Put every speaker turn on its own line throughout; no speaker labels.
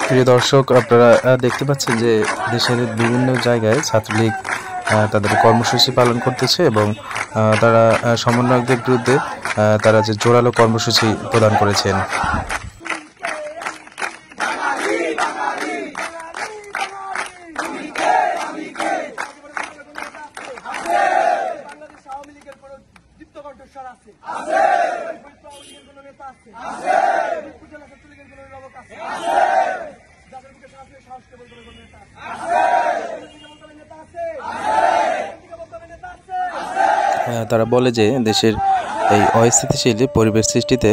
প্রিয় দর্শক, আপনারা দেখতে পাচ্ছেন যে দেশের বিভিন্ন জায়গায় ছাত্রলীগ তাদের কর্মসূচি পালন করতেছে এবং তারা সমন্বয়কদের বিরুদ্ধে তারা যে জোরালো কর্মসূচি প্রদান করেছেন। তারা বলে যে দেশের এই অস্থিতিশীল পরিবেশ সৃষ্টিতে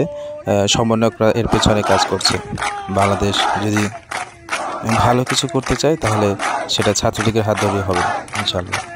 সমন্বয়করা এর পেছনে কাজ করছে। বাংলাদেশ যদি ভালো কিছু করতে চায় তাহলে সেটা ছাত্রলীগের হাত ধরেই হবে ইনশাআল্লাহ।